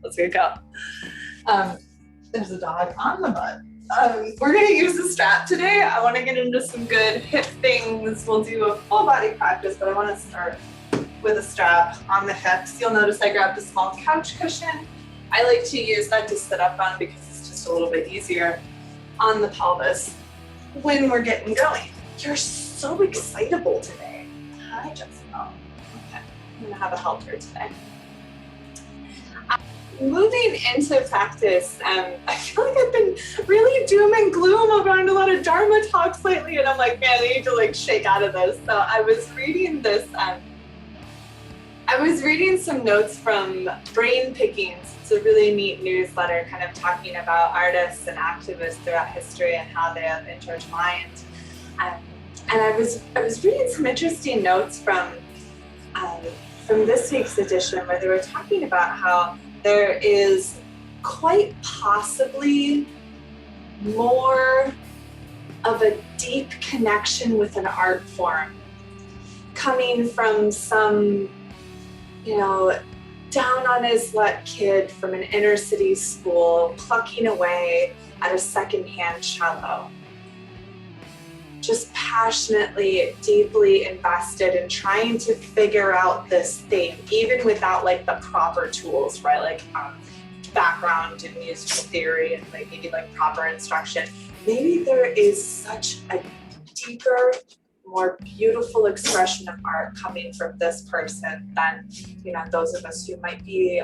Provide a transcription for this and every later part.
Let's get go. There's a dog on the butt. We're gonna use the strap today. I wanna get into some good hip things. We'll do a full body practice, but I wanna start with a strap on the hips. You'll notice I grabbed a small couch cushion. I like to use that to sit up on because it's just a little bit easier on the pelvis when we're getting going. You're so excitable today. Hi, Jessica. Okay, I'm gonna have a helper today. Moving into practice, I feel like I've been really doom and gloom. I've gotten a lot of Dharma talks lately, and I'm like, man, I need to like shake out of this. So I was reading this. I was reading some notes from Brain Pickings. It's a really neat newsletter, kind of talking about artists and activists throughout history and how they have intertwined. And I was reading some interesting notes from this week's edition where they were talking about how there is quite possibly more of a deep connection with an art form coming from some, down on his luck kid from an inner city school plucking away at a secondhand cello. Just passionately, deeply invested in trying to figure out this thing, even without like the proper tools, right? Like background in musical theory and like maybe like proper instruction. Maybe there is such a deeper, more beautiful expression of art coming from this person than, those of us who might be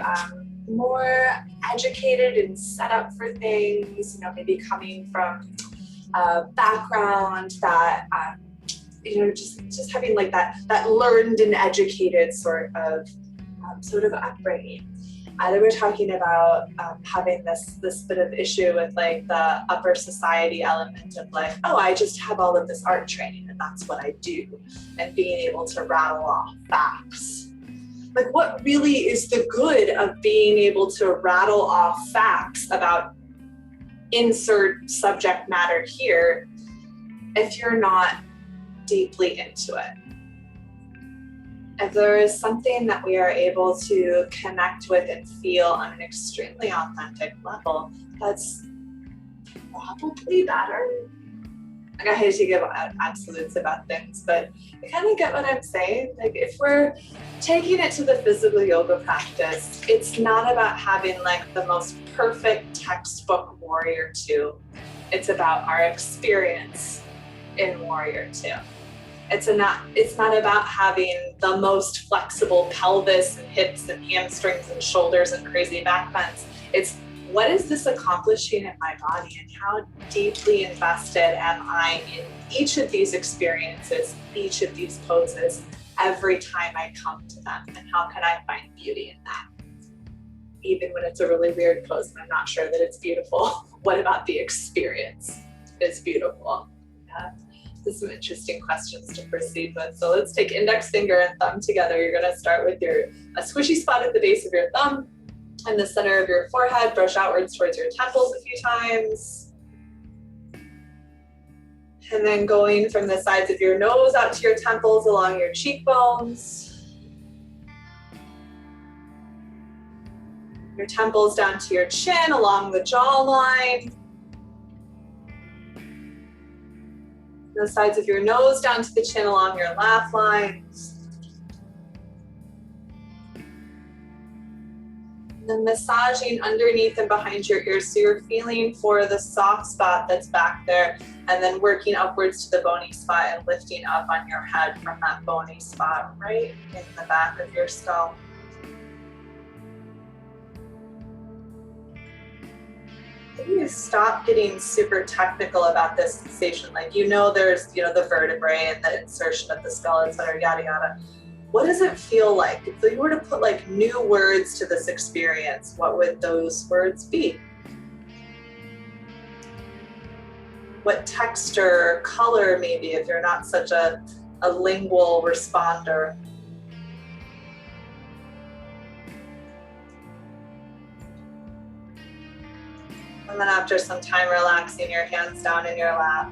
more educated and set up for things, maybe coming from background that just having like that learned and educated sort of upbringing. They were talking about having this bit of issue with like the upper society element of like, oh, I just have all of this art training and that's what I do, and being able to rattle off facts. Like, what really is the good of being able to rattle off facts about insert subject matter here if you're not deeply into it? If there is something that we are able to connect with and feel on an extremely authentic level, that's probably better. Like, I hate to give absolutes about things, but you kind of get what I'm saying. Like, if we're taking it to the physical yoga practice, it's not about having like the most perfect textbook Warrior Two. It's about our experience in Warrior Two. It's not about having the most flexible pelvis and hips and hamstrings and shoulders and crazy back bends. It's, what is this accomplishing in my body, and how deeply invested am I in each of these experiences, each of these poses, every time I come to them, and how can I find beauty in that? Even when it's a really weird pose and I'm not sure that it's beautiful, what about the experience is beautiful? Yeah. There's some interesting questions to proceed with. So let's take index finger and thumb together. You're going to start with a squishy spot at the base of your thumb and the center of your forehead. Brush outwards towards your temples a few times. And then going from the sides of your nose out to your temples along your cheekbones. Your temples down to your chin along the jawline. The sides of your nose down to the chin along your laugh lines. And then massaging underneath and behind your ears, so you're feeling for the soft spot that's back there, and then working upwards to the bony spot and lifting up on your head from that bony spot right in the back of your skull. You stop getting super technical about this sensation. Like, there's, the vertebrae and the insertion of the skull, et cetera, yada, yada. What does it feel like? If you were to put like new words to this experience, what would those words be? What texture, color, maybe, if you're not such a lingual responder? And then after some time, relaxing your hands down in your lap.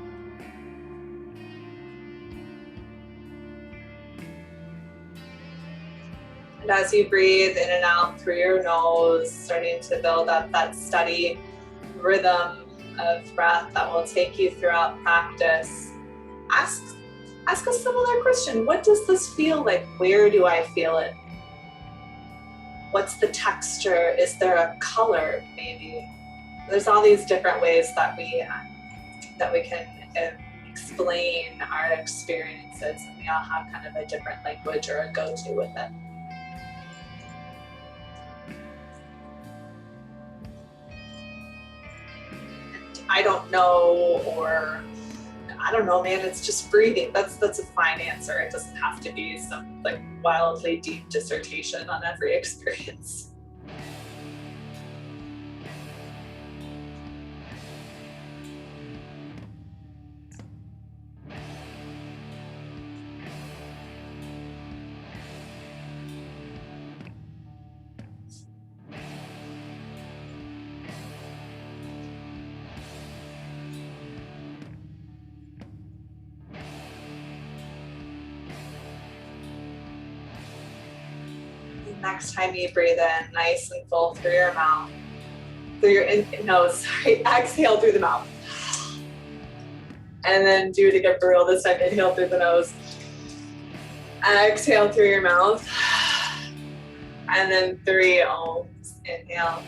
And as you breathe in and out through your nose, starting to build up that steady rhythm of breath that will take you throughout practice, ask a similar question. What does this feel like? Where do I feel it? What's the texture? Is there a color maybe? There's all these different ways that we can explain our experiences, and we all have kind of a different language or a go-to with it. And I don't know, or I don't know, man, it's just breathing. That's a fine answer. It doesn't have to be some like wildly deep dissertation on every experience. Next time you breathe in, nice and full through your mouth, through your nose, sorry, exhale through the mouth. And then do it again for real this time, inhale through the nose. Exhale through your mouth. And then 3 ohms, inhale.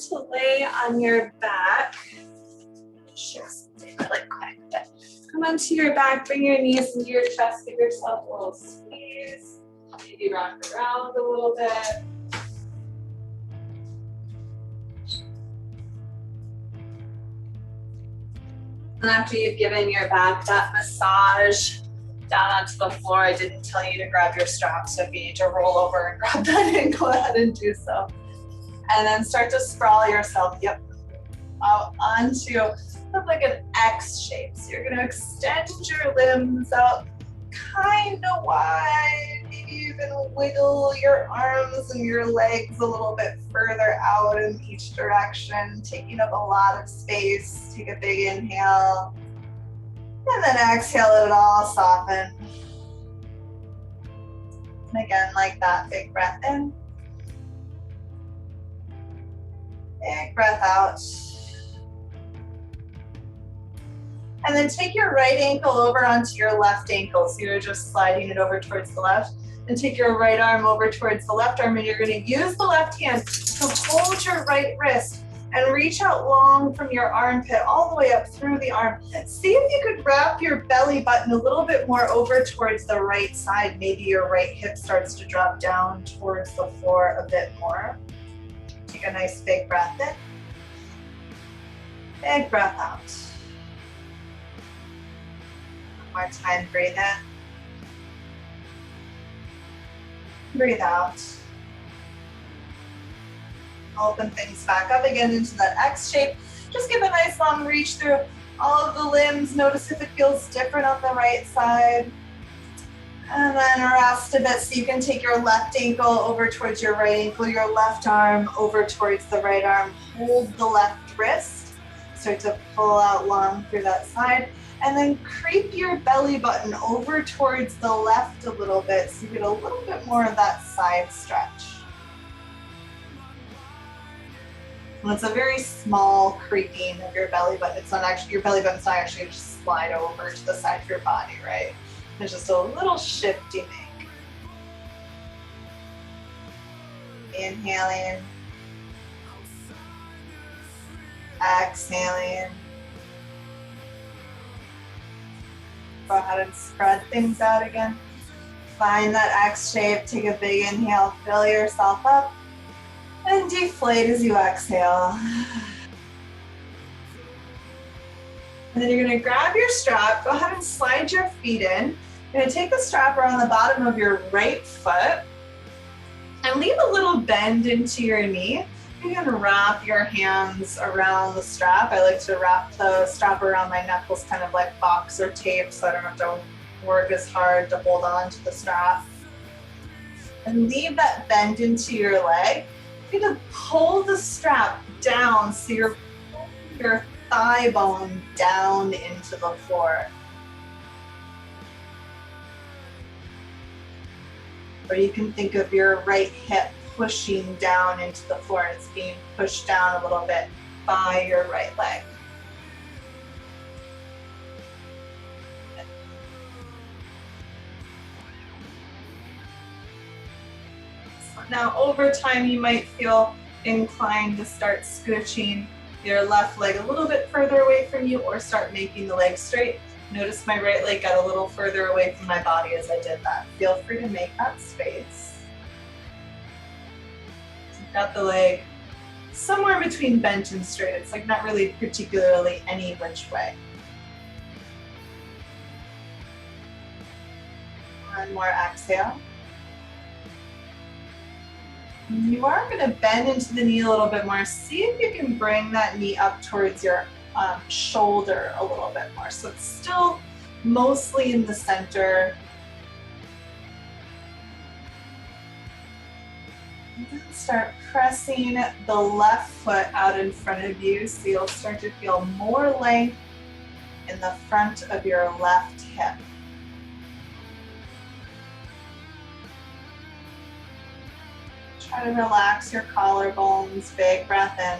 To lay on your back. Share something really quick. Come onto your back, bring your knees into your chest, give yourself a little squeeze. Maybe rock around a little bit. And after you've given your back that massage down onto the floor, I didn't tell you to grab your straps, so if you need to roll over and grab that in, go ahead and do so. And then start to sprawl yourself, out onto like an X shape. So you're gonna extend your limbs out kind of wide, maybe even wiggle your arms and your legs a little bit further out in each direction, taking up a lot of space. Take a big inhale, and then exhale, let it all soften. And again, like that, big breath in. Big breath out. And then take your right ankle over onto your left ankle. So you're just sliding it over towards the left. And take your right arm over towards the left arm. And you're going to use the left hand to hold your right wrist and reach out long from your armpit all the way up through the arm. See if you could wrap your belly button a little bit more over towards the right side. Maybe your right hip starts to drop down towards the floor a bit more. Take a nice big breath in. Big breath out. One more time, breathe in. Breathe out. Open things back up again into that X shape. Just give a nice long reach through all of the limbs. Notice if it feels different on the right side. And then rest a bit so you can take your left ankle over towards your right ankle, your left arm over towards the right arm. Hold the left wrist. Start to pull out long through that side. And then creep your belly button over towards the left a little bit so you get a little bit more of that side stretch. And it's a very small creeping of your belly button. It's not actually, your belly button's not actually just slide over to the side of your body, right? There's just a little shift you make. Inhaling. Exhaling. Go ahead and spread things out again. Find that X shape, take a big inhale, fill yourself up. And And deflate as you exhale. And then you're going to grab your strap, go ahead and slide your feet in. You're going to take the strap around the bottom of your right foot and leave a little bend into your knee. You're going to wrap your hands around the strap. I like to wrap the strap around my knuckles, kind of like boxer tape, so I don't have to work as hard to hold on to the strap. And leave that bend into your leg. You're going to pull the strap down so you're pulling your thigh bone down into the floor. Or you can think of your right hip pushing down into the floor. It's being pushed down a little bit by your right leg. Now over time you might feel inclined to start scooching your left leg a little bit further away from you or start making the leg straight. Notice my right leg got a little further away from my body as I did that. Feel free to make that space. So you've got the leg somewhere between bent and straight. It's like not really particularly any which way. One more exhale. You are going to bend into the knee a little bit more. See if you can bring that knee up towards your shoulder a little bit more. So it's still mostly in the center. And then start pressing the left foot out in front of you so you'll start to feel more length in the front of your left hip. Try to relax your collarbones, big breath in.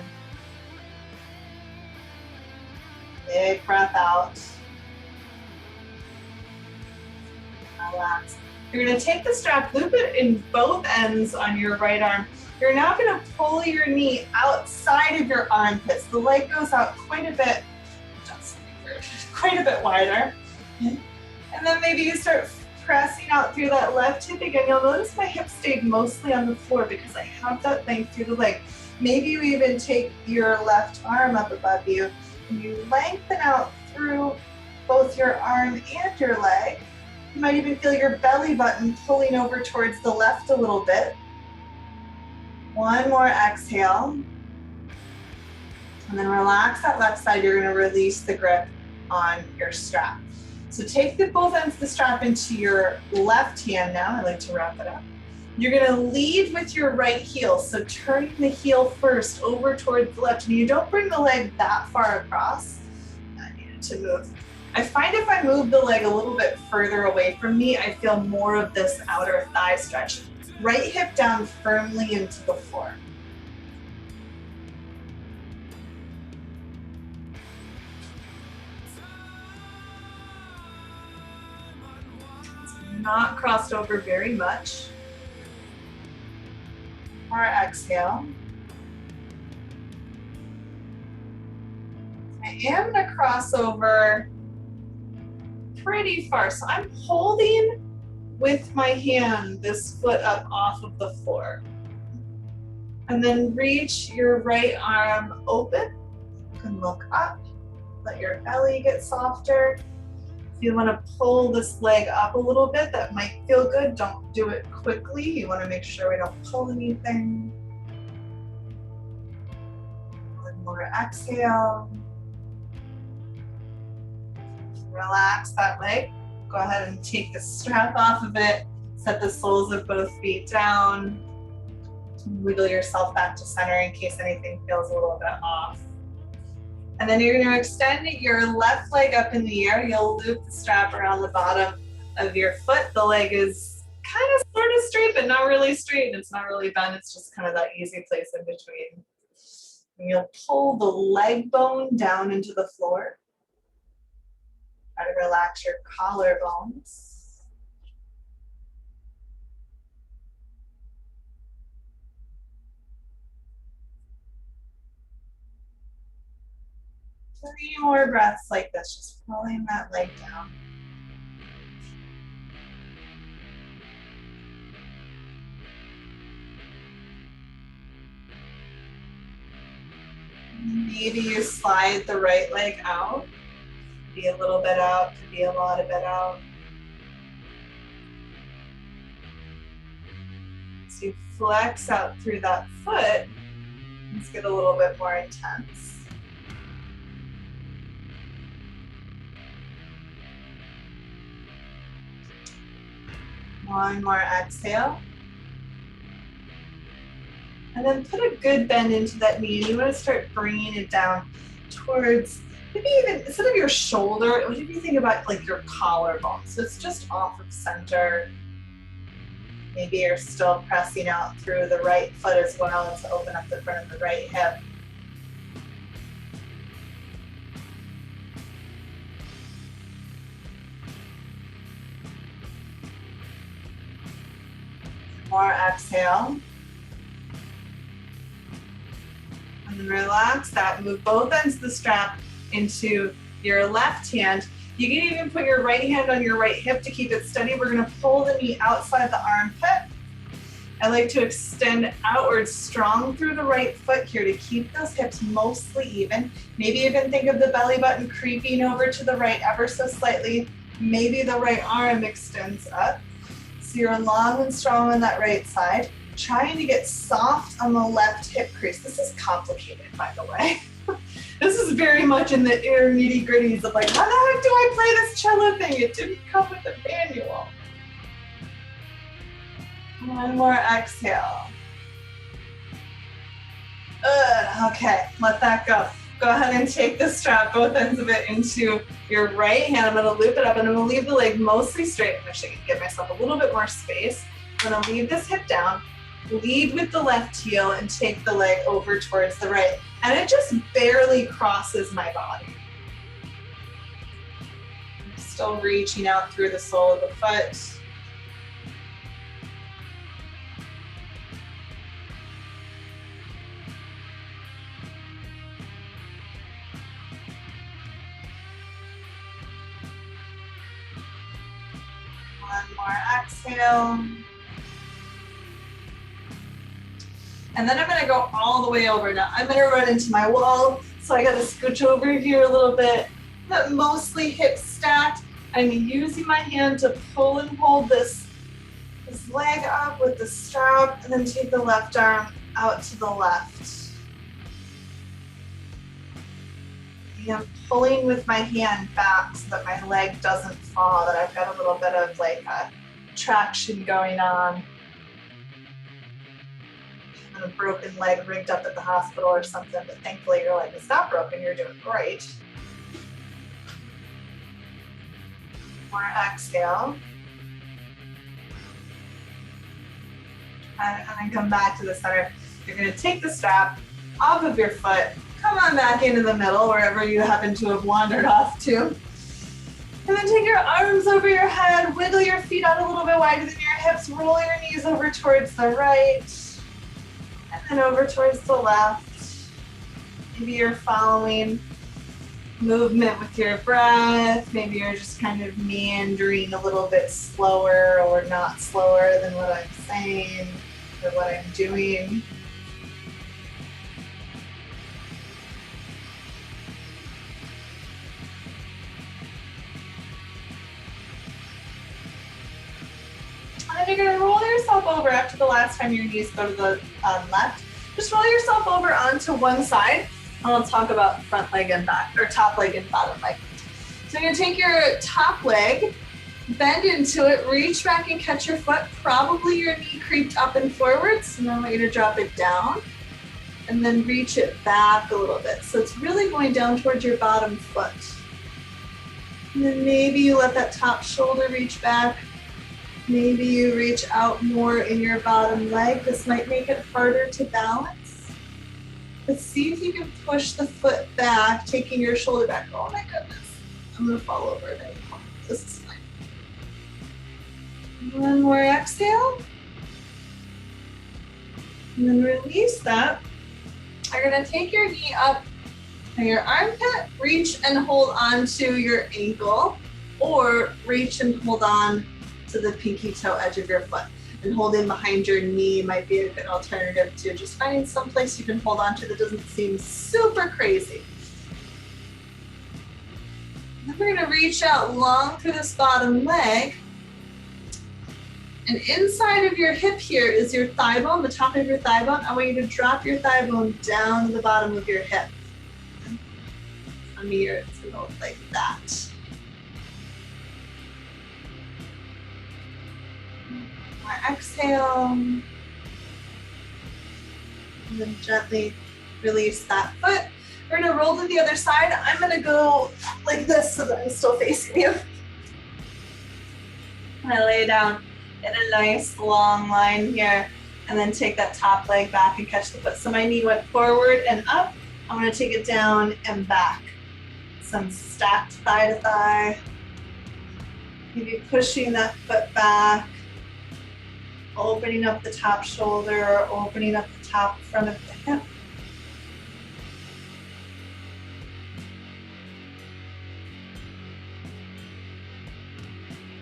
Big breath out. Relax. You're going to take the strap, loop it in both ends on your right arm. You're now going to pull your knee outside of your armpits. The leg goes out quite a bit, wider. And then maybe you start pressing out through that left hip again. You'll notice my hip stayed mostly on the floor because I have that length through the leg. Maybe you even take your left arm up above you and you lengthen out through both your arm and your leg. You might even feel your belly button pulling over towards the left a little bit. One more exhale. And then relax that left side. You're going to release the grip on your strap. So take both ends of the strap into your left hand now. I like to wrap it up. You're going to lead with your right heel. So turning the heel first over towards the left. And you don't bring the leg that far across. I need it to move. I find if I move the leg a little bit further away from me, I feel more of this outer thigh stretch. Right hip down firmly into the floor. Not crossed over very much. Or exhale. I am going to cross over pretty far. So I'm holding with my hand this foot up off of the floor. And then reach your right arm open. You can look up. Let your belly get softer. If you want to pull this leg up a little bit, that might feel good. Don't do it quickly. You want to make sure we don't pull anything. One more exhale. Relax that leg. Go ahead and take the strap off of it. Set the soles of both feet down. Wiggle yourself back to center in case anything feels a little bit off. And then you're going to extend your left leg up in the air. You'll loop the strap around the bottom of your foot. The leg is kind of sort of straight, but not really straight. And it's not really bent. It's just kind of that easy place in between. And you'll pull the leg bone down into the floor. Try to relax your collarbones. Three more breaths like this, just pulling that leg down. Maybe you slide the right leg out. Could be a little bit out, could be a lot of bit out. So you flex out through that foot. Let's get a little bit more intense. One more exhale. And then put a good bend into that knee. You want to start bringing it down towards, maybe even instead of your shoulder, what if you think about like your collarbone? So it's just off of center. Maybe you're still pressing out through the right foot as well to open up the front of the right hip. More exhale. And then relax that. Move both ends of the strap into your left hand. You can even put your right hand on your right hip to keep it steady. We're gonna pull the knee outside the armpit. I like to extend outwards strong through the right foot here to keep those hips mostly even. Maybe even think of the belly button creeping over to the right ever so slightly. Maybe the right arm extends up. So you're long and strong on that right side. Trying to get soft on the left hip crease. This is complicated, by the way. This is very much in the inner nitty-gritties of like, how the heck do I play this cello thing? It didn't come with a manual. One more exhale. Okay, let that go. Go ahead and take the strap, both ends of it, into your right hand. I'm gonna loop it up and I'm gonna leave the leg mostly straight. I'm gonna give myself a little bit more space. I'm gonna leave this hip down, lead with the left heel and take the leg over towards the right. And it just barely crosses my body. I'm still reaching out through the sole of the foot. One more exhale. And then I'm gonna go all the way over. Now I'm gonna run into my wall, so I gotta scooch over here a little bit, but mostly hips stacked. I'm using my hand to pull and hold this leg up with the strap, and then take the left arm out to the left. I'm pulling with my hand back so that my leg doesn't fall, that I've got a little bit of like a traction going on. A broken leg rigged up at the hospital or something, but thankfully your leg is not broken, you're doing great. More exhale. And then come back to the center. You're gonna take the strap off of your foot, come on back into the middle, wherever you happen to have wandered off to. And then take your arms over your head, wiggle your feet out a little bit wider than your hips, roll your knees over towards the right. And over towards the left. Maybe you're following movement with your breath. Maybe you're just kind of meandering a little bit slower or not slower than what I'm saying or what I'm doing. And then you're going to roll yourself over after the last time your knees go to the left. Just roll yourself over onto one side, and we'll talk about front leg and back, or top leg and bottom leg. So you're going to take your top leg, bend into it, reach back and catch your foot. Probably your knee creeped up and forward, so now I want you to drop it down, and then reach it back a little bit. So it's really going down towards your bottom foot. And then maybe you let that top shoulder reach back. Maybe you reach out more in your bottom leg. This might make it harder to balance. But see if you can push the foot back, taking your shoulder back. Oh my goodness, I'm gonna fall over. This is fine. One more exhale. And then release that. You're gonna take your knee up and your armpit, reach and hold on to your ankle, or reach and hold on to the pinky toe edge of your foot. and holding behind your knee might be a good alternative too. Just finding some place you can hold on to that doesn't seem super crazy. Then we're gonna reach out long through this bottom leg. And inside of your hip here is your thigh bone, the top of your thigh bone. I want you to drop your thigh bone down to the bottom of your hip. On me, it's gonna look like that. Exhale. And then gently release that foot. We're gonna roll to the other side. I'm gonna go like this so that I'm still facing you. I lay down in a nice long line here, and then take that top leg back and catch the foot. So my knee went forward and up. I'm gonna take it down and back. Some stacked thigh to thigh. Maybe pushing that foot back. Opening up the top shoulder, opening up the top front of the hip.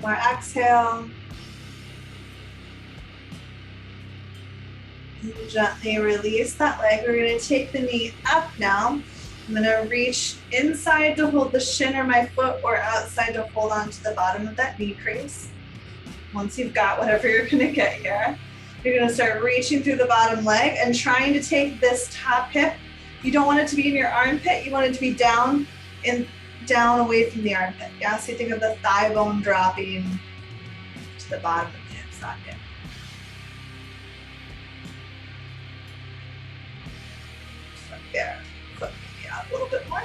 More exhale. And gently release that leg. We're going to take the knee up now. I'm going to reach inside to hold the shin or my foot, or outside to hold on to the bottom of that knee crease. Once you've got whatever you're gonna get here, you're gonna start reaching through the bottom leg and trying to take this top hip. You don't want it to be in your armpit, you want it to be down and down away from the armpit. Yeah, so you think of the thigh bone dropping to the bottom of the hip socket. There, foot maybe out a little bit more.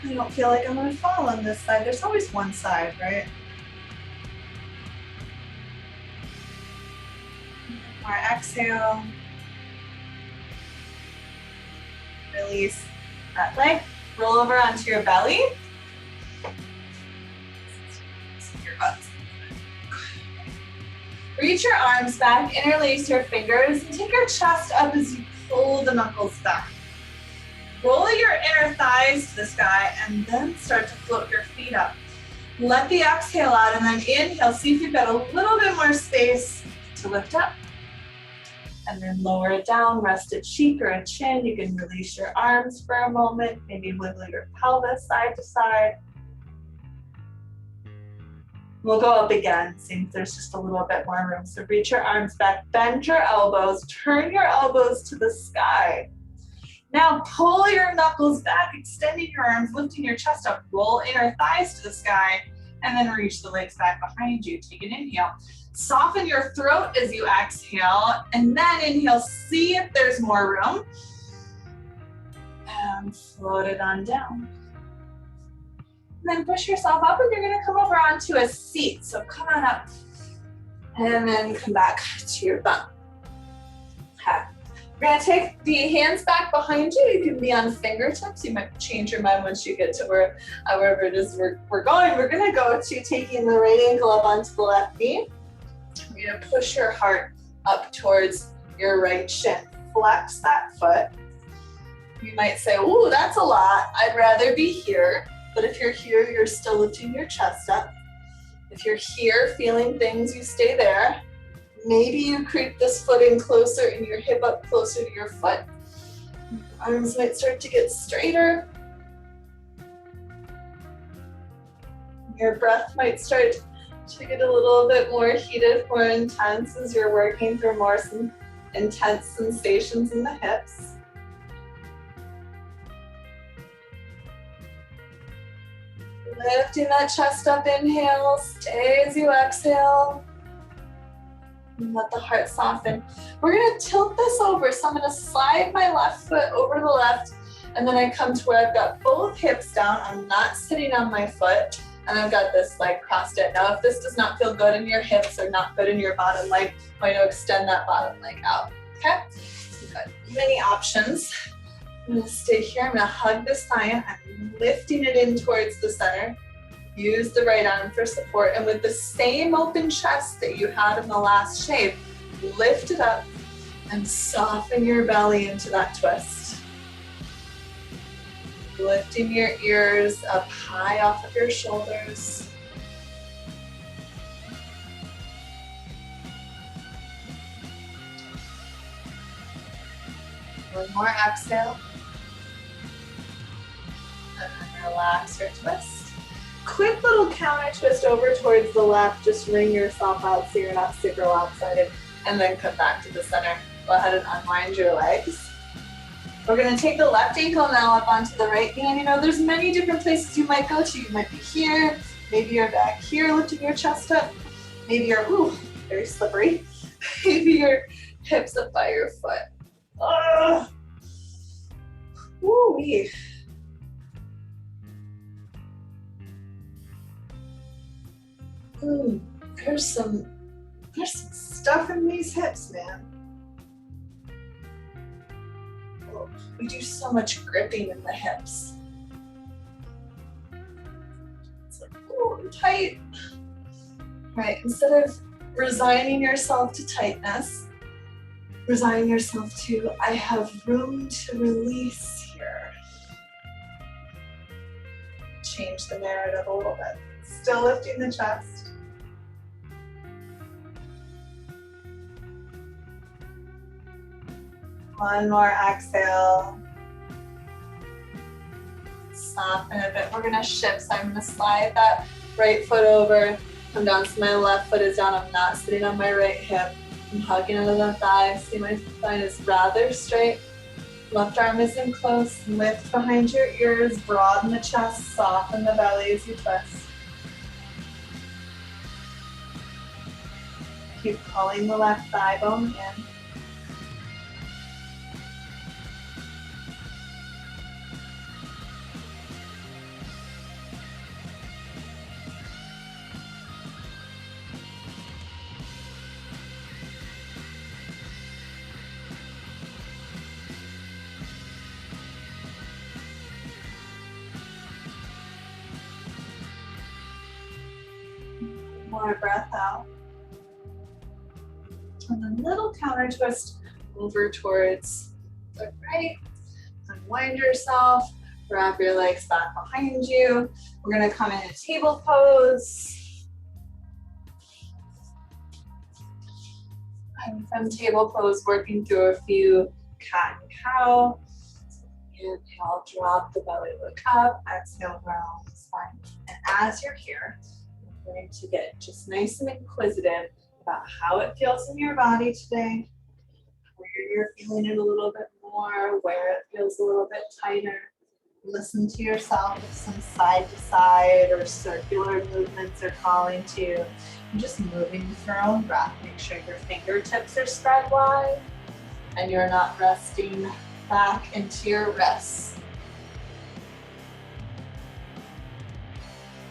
I don't feel like I'm gonna fall on this side. There's always one side, right? More exhale. Release that leg. Roll over onto your belly. Your butt. Reach your arms back, interlace your fingers, and take your chest up as you pull the knuckles back. Roll your inner thighs to the sky, and then start to float your feet up. Let the exhale out, and then inhale. See if you've got a little bit more space to lift up. And then lower it down, rest a cheek or a chin. You can release your arms for a moment, maybe wiggle your pelvis side to side. We'll go up again, seeing if there's just a little bit more room. So reach your arms back, bend your elbows, turn your elbows to the sky. Now pull your knuckles back, extending your arms, lifting your chest up, roll inner thighs to the sky, and then reach the legs back behind you. Take an inhale. Soften your throat as you exhale, and then inhale, see if there's more room. And float it on down. And then push yourself up, and you're gonna come over onto a seat. So come on up, and then come back to your bum. Okay. We're gonna take the hands back behind you. You can be on fingertips. You might change your mind once you get to wherever it is we're going. We're gonna go to taking the right ankle up onto the left knee. You're gonna push your heart up towards your right shin. Flex that foot. You might say, ooh, that's a lot. I'd rather be here. But if you're here, you're still lifting your chest up. If you're here feeling things, you stay there. Maybe you creep this foot in closer and your hip up closer to your foot. Arms might start to get straighter. Your breath might start to get a little bit more heated, more intense as you're working through some intense sensations in the hips. Lifting that chest up, inhale, stay as you exhale. And let the heart soften. We're gonna tilt this over. So I'm gonna slide my left foot over the left, and then I come to where I've got both hips down. I'm not sitting on my foot, and I've got this leg crossed in. Now, if this does not feel good in your hips or not good in your bottom leg, I want you to extend that bottom leg out, okay? We've got many options. I'm gonna stay here. I'm gonna hug this thigh in. I'm lifting it in towards the center. Use the right arm for support, and with the same open chest that you had in the last shape, lift it up and soften your belly into that twist. Lifting your ears up high off of your shoulders. One more exhale. And then relax your twist. Quick little counter twist over towards the left. Just wring yourself out so you're not super lopsided. And then come back to the center. Go ahead and unwind your legs. We're gonna take the left ankle now up onto the right hand. You know, there's many different places you might go to. You might be here, maybe you're back here lifting your chest up. Maybe you're, ooh, very slippery. Maybe your hips up by your foot. Woo-wee. There's some stuff in these hips, man. We do so much gripping in the hips. It's like, oh, I'm tight. Right, instead of resigning yourself to tightness, resign yourself to, I have room to release here. Change the narrative a little bit. Still lifting the chest. One more exhale. Soften a bit. We're gonna shift, so I'm gonna slide that right foot over, come down so my left foot is down. I'm not sitting on my right hip. I'm hugging under the thigh. See, my spine is rather straight. Left arm is in close. Lift behind your ears, broaden the chest, soften the belly as you twist. Keep pulling the left thigh bone in. More breath out. And then little counter twist over towards the right. Unwind yourself. Wrap your legs back behind you. We're going to come in a table pose. And from table pose, working through a few cat and cow. Inhale, drop the belly, look up. Exhale, round the spine. And as you're here, we're going to get just nice and inquisitive about how it feels in your body today, where you're feeling it a little bit more, where it feels a little bit tighter. Listen to yourself if some side to side or circular movements are calling to you. And just moving with your own breath. Make sure your fingertips are spread wide and you're not resting back into your wrists.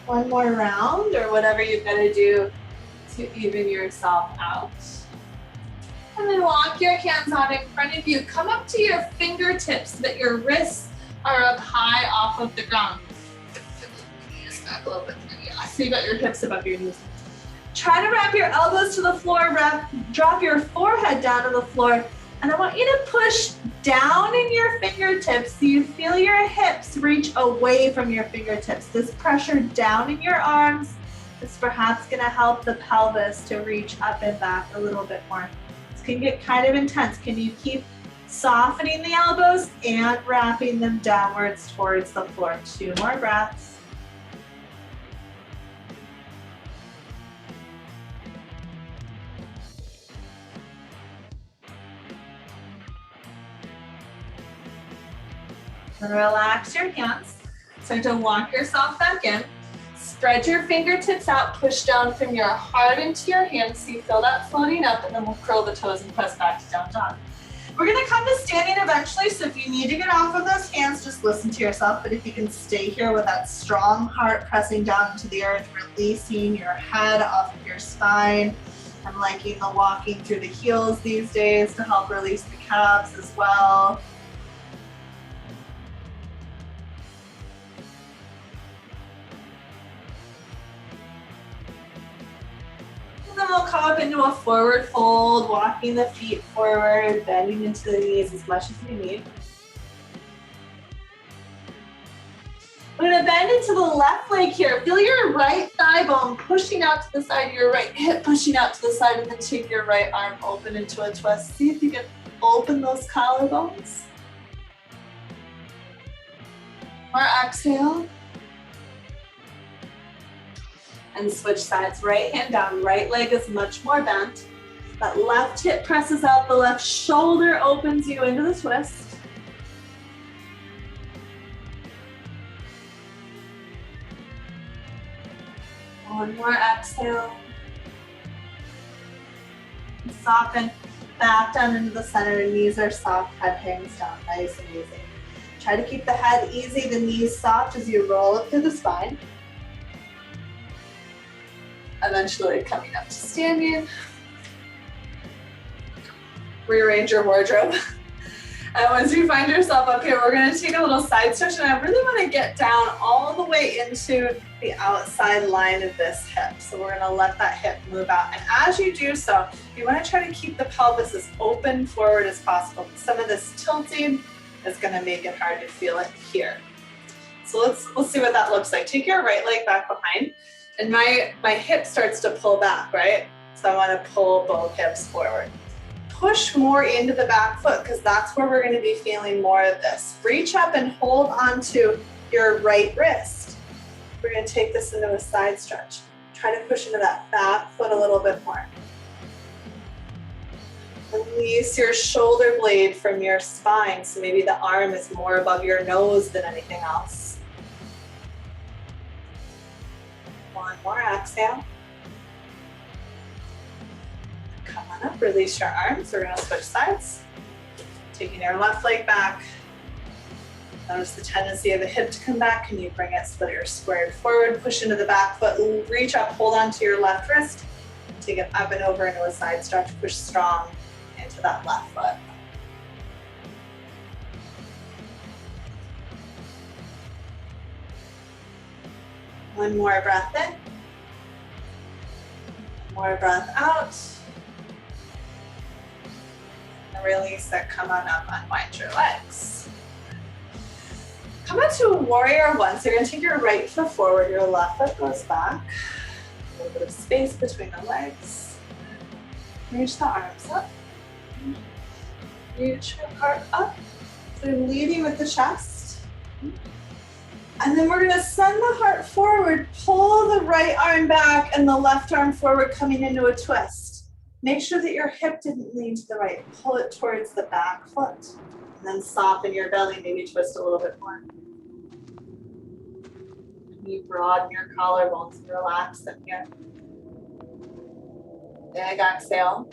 One more round or whatever you've got to do to even yourself out. And then walk your hands out in front of you. Come up to your fingertips so that your wrists are up high off of the ground. Just back a little bit. Yeah, so you got your hips above your knees. Try to wrap your elbows to the floor, drop your forehead down to the floor. And I want you to push down in your fingertips so you feel your hips reach away from your fingertips. This pressure down in your arms is perhaps going to help the pelvis to reach up and back a little bit more. This can get kind of intense. Can you keep softening the elbows and wrapping them downwards towards the floor? 2 more breaths. And relax your hands. Start to walk yourself back in. Spread your fingertips out, push down from your heart into your hands so you feel that floating up, and then we'll curl the toes and press back to down dog. We're gonna come to standing eventually, so if you need to get off of those hands, just listen to yourself, but if you can stay here with that strong heart pressing down into the earth, releasing your head off of your spine. I'm liking the walking through the heels these days to help release the calves as well. Then we'll come up into a forward fold, walking the feet forward, bending into the knees as much as you need. We're gonna bend into the left leg here. Feel your right thigh bone pushing out to the side, your right hip pushing out to the side, and then take your right arm open into a twist. See if you can open those collarbones. More exhale. And switch sides. Right hand down, right leg is much more bent. That left hip presses out, the left shoulder opens you into the twist. One more exhale. Soften back down into the center, knees are soft, head hangs down, nice and easy. Try to keep the head easy, the knees soft as you roll up through the spine. Eventually coming up to standing. Rearrange your wardrobe. And once you find yourself up here, we're gonna take a little side stretch, and I really wanna get down all the way into the outside line of this hip. So we're gonna let that hip move out. And as you do so, you wanna try to keep the pelvis as open forward as possible. Some of this tilting is gonna make it hard to feel it here. So let's see what that looks like. Take your right leg back behind, and my hip starts to pull back, right? So I wanna pull both hips forward. Push more into the back foot, because that's where we're going to be feeling more of this. Reach up and hold onto your right wrist. We're going to take this into a side stretch. Try to push into that back foot a little bit more. Release your shoulder blade from your spine, so maybe the arm is more above your nose than anything else. One more exhale. Come on up, release your arms. We're gonna switch sides. Taking your left leg back. Notice the tendency of the hip to come back. Can you bring it so that you're squared forward? Push into the back foot, reach up, hold on to your left wrist. Take it up and over into a side stretch. Push strong into that left foot. One more breath in. One more breath out. Release it, come on up, unwind your legs. Come on to warrior one. So you're gonna take your right foot forward, your left foot goes back. A little bit of space between the legs. Reach the arms up. Reach your heart up. So I'm leading with the chest. And then we're gonna send the heart forward, pull the right arm back and the left arm forward, coming into a twist. Make sure that your hip didn't lean to the right. Pull it towards the back foot. And then soften your belly, maybe twist a little bit more. You broaden your collarbones and relax them here. Big exhale.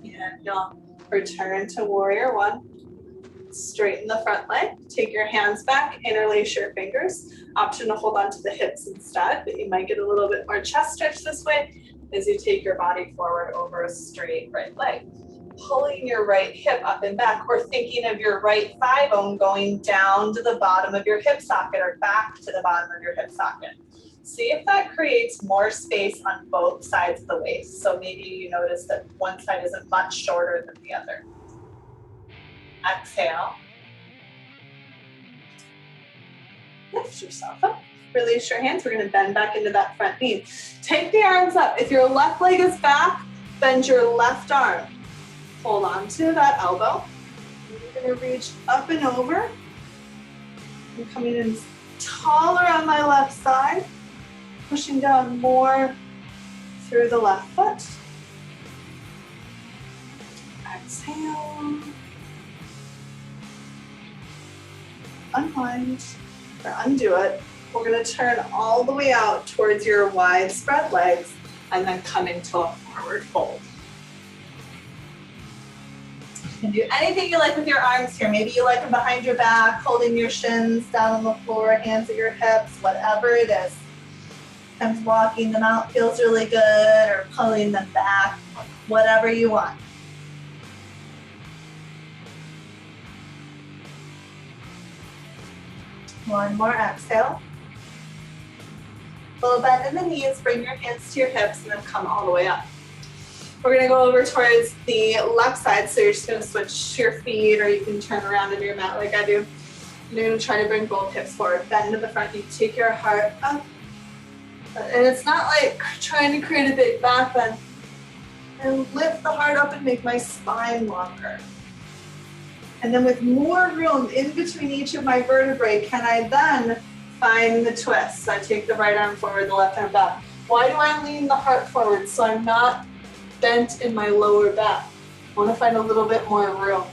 And you'll return to warrior one. Straighten the front leg. Take your hands back, interlace your fingers. Option to hold on to the hips instead, but you might get a little bit more chest stretch this way as you take your body forward over a straight right leg. Pulling your right hip up and back, or thinking of your right thigh bone going down to the bottom of your hip socket or back to the bottom of your hip socket. See if that creates more space on both sides of the waist. So maybe you notice that one side isn't much shorter than the other. Exhale. Lift yourself up. Release your hands. We're going to bend back into that front knee. Take the arms up. If your left leg is back, bend your left arm. Hold on to that elbow. You're going to reach up and over. I'm coming in taller on my left side. Pushing down more through the left foot. Exhale. Unwind or undo it. We're going to turn all the way out towards your wide spread legs and then come into a forward fold. You can do anything you like with your arms here. Maybe you like them behind your back, holding your shins down on the floor, hands at your hips, whatever it is. Sometimes walking them out feels really good, or pulling them back, whatever you want. One more exhale. Little bend in the knees, bring your hands to your hips, and then come all the way up. We're gonna go over towards the left side, so you're just gonna switch your feet, or you can turn around in your mat like I do. You're gonna try to bring both hips forward, bend to the front, you take your heart up. And it's not like trying to create a big back bend. And lift the heart up and make my spine longer. And then with more room in between each of my vertebrae, can I then find the twist? So I take the right arm forward, the left arm back. Why do I lean the heart forward? So I'm not bent in my lower back. I want to find a little bit more room.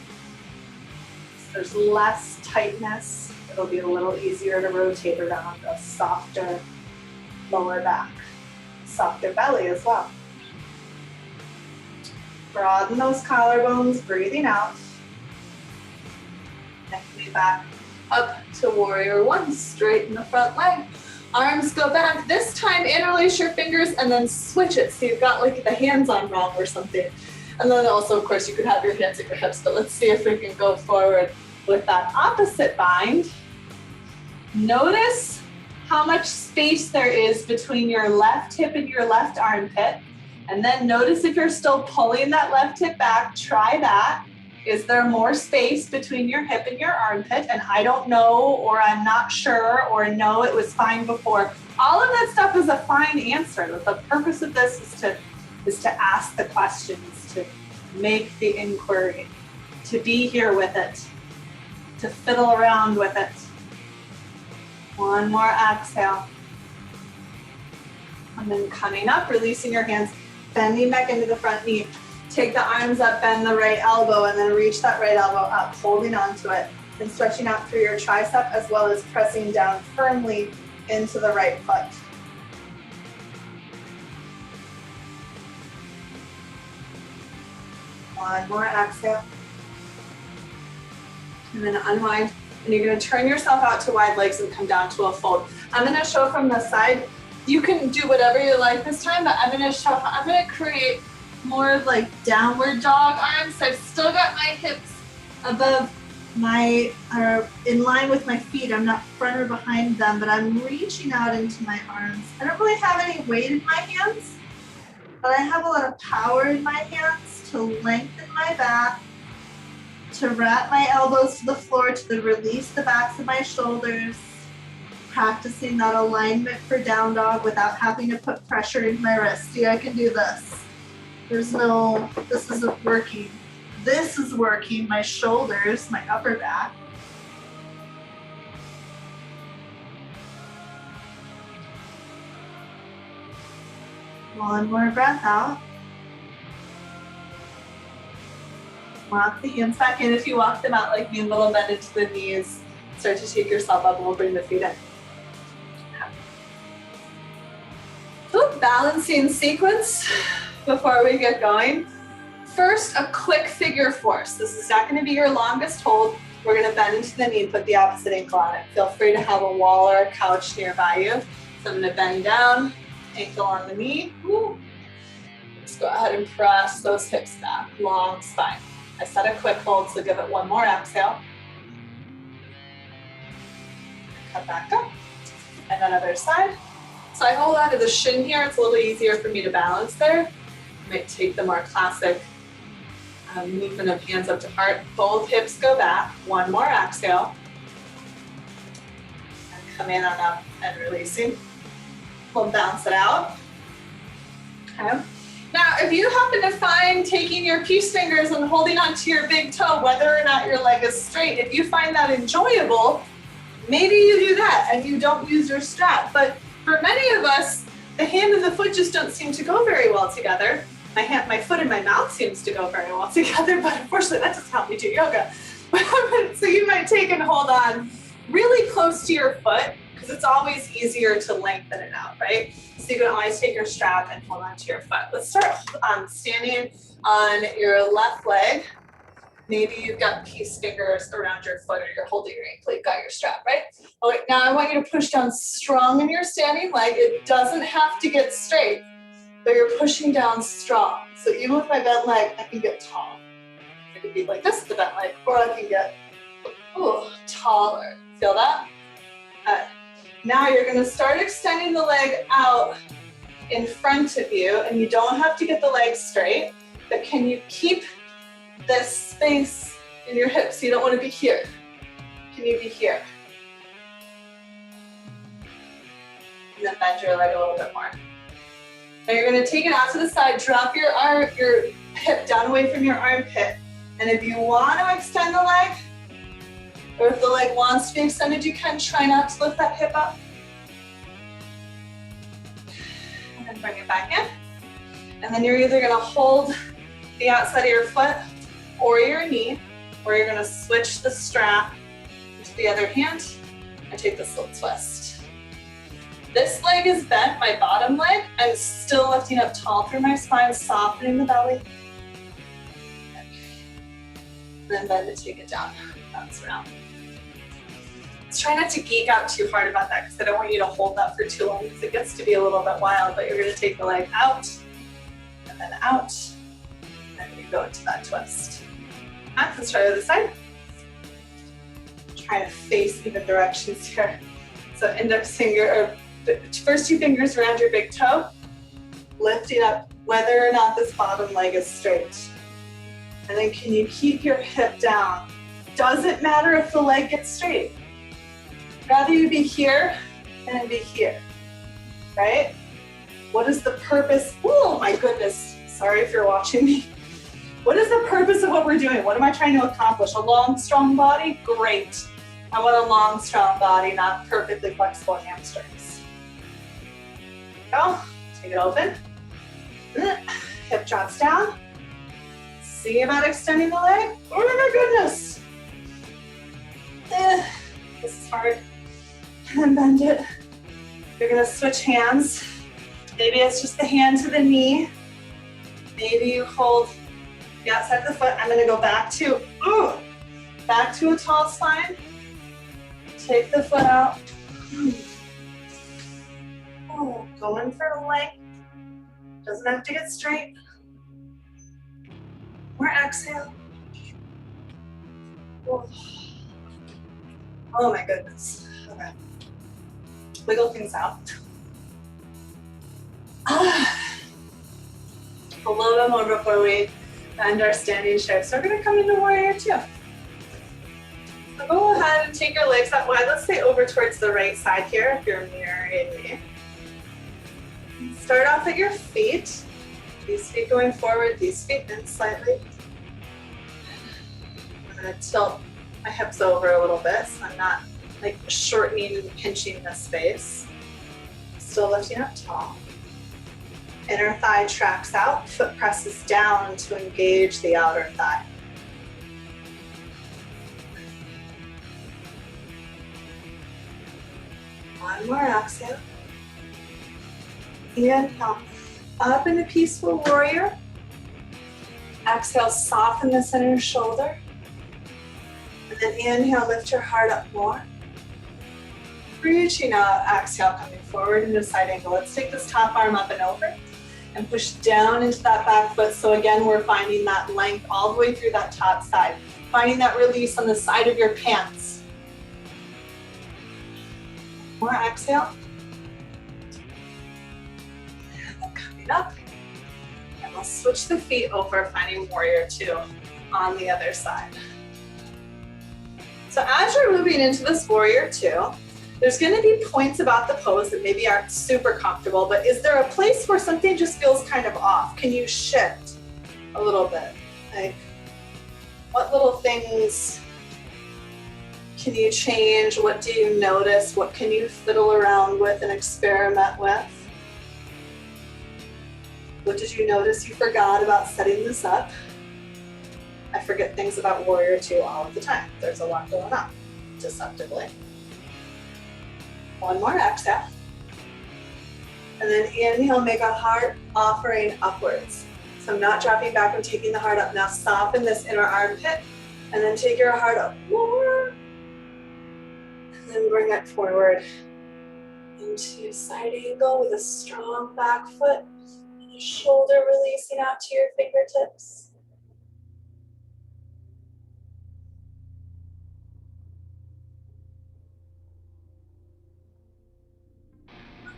So there's less tightness. It'll be a little easier to rotate around a softer lower back, softer belly as well. Broaden those collarbones, breathing out. Neck me back up to warrior one, straighten the front leg. Arms go back. This time interlace your fingers and then switch it. So you've got like the hands on wrong or something. And then also, of course, you could have your hands at your hips, but let's see if we can go forward with that opposite bind. Notice how much space there is between your left hip and your left armpit. And then notice if you're still pulling that left hip back, try that. Is there more space between your hip and your armpit? And I don't know, or I'm not sure, or no, it was fine before. All of that stuff is a fine answer. The purpose of this is to ask the questions, to make the inquiry, to be here with it, to fiddle around with it. One more exhale. And then coming up, releasing your hands, bending back into the front knee. Take the arms up, bend the right elbow, and then reach that right elbow up, holding onto it, and stretching out through your tricep, as well as pressing down firmly into the right foot. One more exhale. And then unwind. And you're going to turn yourself out to wide legs and come down to a fold. I'm going to show from the side. You can do whatever you like this time, but I'm going to create more of like downward dog arms. So I've still got my hips above my, or in line with my feet. I'm not front or behind them, but I'm reaching out into my arms. I don't really have any weight in my hands, but I have a lot of power in my hands to lengthen my back, to wrap my elbows to the floor, to release the backs of my shoulders, practicing that alignment for down dog without having to put pressure in my wrist. See, I can do this. This isn't working. This is working, my shoulders, my upper back. One more breath out. Walk the hands back in. If you walk them out like me, a little bend into the knees. Start to take yourself up and we'll bring the feet in. Ooh, balancing sequence before we get going. First, a quick figure four. So this is not going to be your longest hold. We're going to bend into the knee and put the opposite ankle on it. Feel free to have a wall or a couch nearby you. So I'm going to bend down, ankle on the knee. Woo. Just go ahead and press those hips back, long spine. I said a quick hold, so give it one more exhale. Cut back up. And then other side. So I hold out of the shin here. It's a little easier for me to balance there. I might take the more classic movement of hands up to heart. Both hips go back. One more exhale. And come in on up and releasing. We'll bounce it out. Okay. Now, if you happen to find taking your peace fingers and holding onto your big toe, whether or not your leg is straight, if you find that enjoyable, maybe you do that and you don't use your strap. But for many of us, the hand and the foot just don't seem to go very well together. My foot and my mouth seems to go very well together, but unfortunately that doesn't help me do yoga. So you might take and hold on really close to your foot, because it's always easier to lengthen it out, right? So you can always take your strap and hold on to your foot. Let's start standing on your left leg. Maybe you've got peace fingers around your foot, or you're holding your ankle, you've got your strap, right? Okay, now I want you to push down strong in your standing leg. It doesn't have to get straight, but you're pushing down strong. So even with my bent leg, I can get tall. I can be like this with the bent leg, or I can get taller. Feel that? Now you're gonna start extending the leg out in front of you, and you don't have to get the leg straight, but can you keep this space in your hips? You don't want to be here. Can you be here? And then bend your leg a little bit more. Now you're going to take it out to the side, drop your hip down away from your armpit, And if you want to extend the leg, or if the leg wants to be extended, you can try not to lift that hip up. And then bring it back in. And then you're either gonna hold the outside of your foot or your knee, or you're gonna switch the strap to the other hand and take this little twist. This leg is bent, my bottom leg. I'm still lifting up tall through my spine, softening the belly. And then bend it, take it down, bounce around. Let's try not to geek out too hard about that because I don't want you to hold that for too long because it gets to be a little bit wild, but you're gonna take the leg out, and then out, and then you go into that twist. Let's try the other side. Try to face even directions here. So index finger, or first two fingers around your big toe, lifting up whether or not this bottom leg is straight. And then can you keep your hip down? Doesn't matter if the leg gets straight. Rather you be here than be here, right? What is the purpose? Oh my goodness, sorry if you're watching me. What is the purpose of what we're doing? What am I trying to accomplish? A long, strong body? Great. I want a long, strong body, not perfectly flexible hamstrings. Go, take it open. Hip drops down. See about extending the leg? Oh my goodness. This is hard. And bend it. You're gonna switch hands. Maybe it's just the hand to the knee. Maybe you hold the outside of the foot. I'm gonna go back to a tall spine. Take the foot out. Oh, going for length. Doesn't have to get straight. More exhale. Oh my goodness. Okay. Wiggle things out. A little bit more before we bend our standing shifts. So we're gonna come into warrior two. So go ahead and take your legs that wide. Let's say over towards the right side here if you're mirroring me. Start off at your feet. These feet going forward, these feet in slightly. I'm gonna tilt my hips over a little bit so I'm not like shortening and pinching the space. Still lifting up tall. Inner thigh tracks out, foot presses down to engage the outer thigh. One more exhale. Inhale, up into peaceful warrior. Exhale, soften the center shoulder. And then inhale, lift your heart up more. Reaching out, exhale, coming forward into side angle. Let's take this top arm up and over and push down into that back foot. So again, we're finding that length all the way through that top side. Finding that release on the side of your pants. More exhale. And then coming up. And we'll switch the feet over, finding warrior two on the other side. So as you're moving into this warrior two, there's gonna be points about the pose that maybe aren't super comfortable, but is there a place where something just feels kind of off? Can you shift a little bit? Like, what little things can you change? What do you notice? What can you fiddle around with and experiment with? What did you notice you forgot about setting this up? I forget things about warrior two all of the time. There's a lot going on, deceptively. One more exhale. And then inhale, make a heart offering upwards. So I'm not dropping back, I'm taking the heart up. Now soften this inner armpit and then take your heart up more. And then bring it forward into side angle with a strong back foot. And the shoulder releasing out to your fingertips.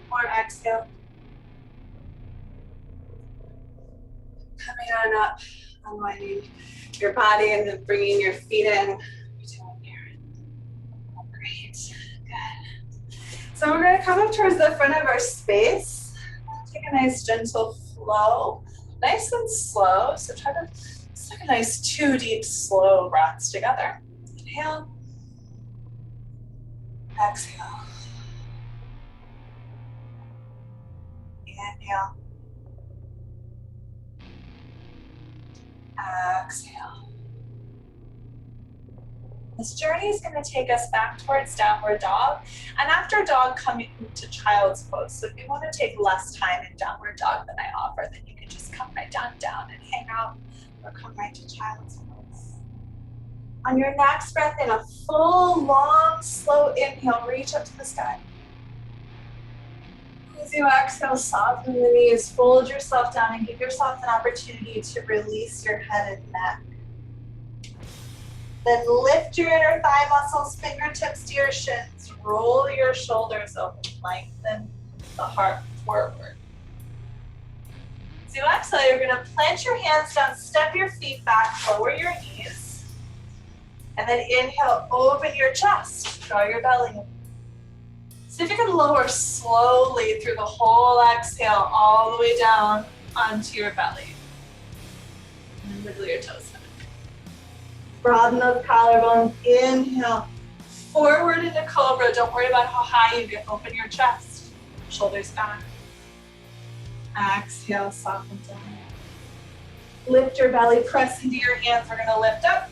More exhale. Coming on up, unwinding your body and then bringing your feet in. Great, good. So we're gonna come up towards the front of our space. Take a nice gentle flow, nice and slow. So try to Just like a nice 2 deep, slow breaths together. Inhale. Exhale. Inhale. Exhale. This journey is going to take us back towards downward dog, and after dog, come into child's pose. So if you want to take less time in downward dog than I offer, then you can just come right down and hang out, or come right to child's pose. On your next breath in, a full, long, slow inhale, reach up to the sky. As you exhale, soften the knees, fold yourself down, and give yourself an opportunity to release your head and neck. Then lift your inner thigh muscles, fingertips to your shins, roll your shoulders open, lengthen the heart forward. As you exhale, you're going to plant your hands down, step your feet back, lower your knees, and then inhale, open your chest, draw your belly in. See if you can lower slowly through the whole exhale all the way down onto your belly. And wiggle your toes. Broaden those collarbones. Inhale, forward into cobra. Don't worry about how high you get. Open your chest, shoulders back. Exhale, soften down. Lift your belly, press into your hands. We're gonna lift up,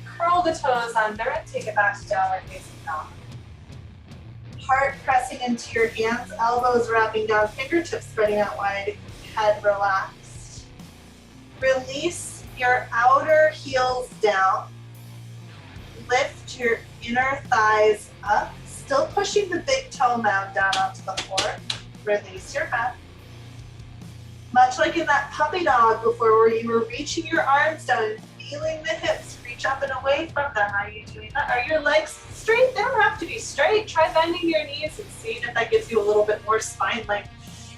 curl the toes under and take it back to downward facing dog. Heart pressing into your hands, elbows wrapping down, fingertips spreading out wide, head relaxed. Release your outer heels down. Lift your inner thighs up, still pushing the big toe mound down onto the floor. Release your head. Much like in that puppy dog before, where you were reaching your arms down and feeling the hips reach up and away from them. Are you doing that? Are your legs straight? They don't have to be straight. Try bending your knees and seeing if that gives you a little bit more spine length.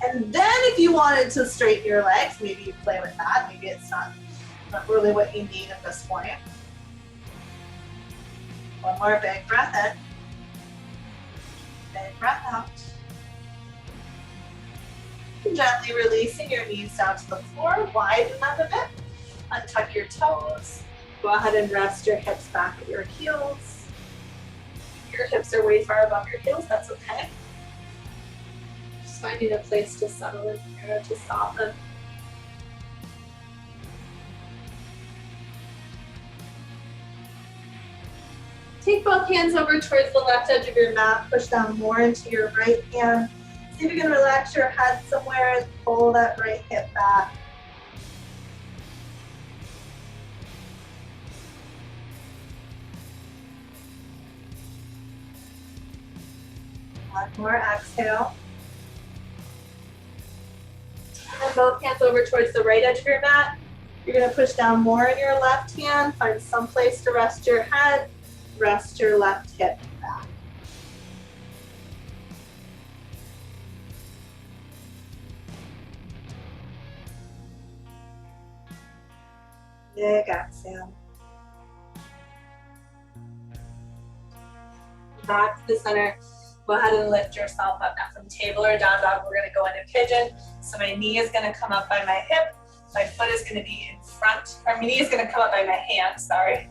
And then if you wanted to straighten your legs, maybe you play with that. Maybe it's not really what you need at this point. One more big breath in. Big breath out. Gently releasing your knees down to the floor, widen them a bit. Untuck your toes. Go ahead and rest your hips back at your heels. If your hips are way far above your heels, that's okay. Just finding a place to settle in here, to soften. Take both hands over towards the left edge of your mat. Push down more into your right hand. See if you can relax your head somewhere and pull that right hip back. One more exhale. And both hands over towards the right edge of your mat. You're going to push down more in your left hand. Find some place to rest your head. Rest your left hip back. Big exhale. Back to the center. Go ahead and lift yourself up. Now from table or down dog, we're going to go into pigeon. So my knee is going to come up by my hip. My foot is going to be in front. Or my knee is going to come up by my hand, sorry.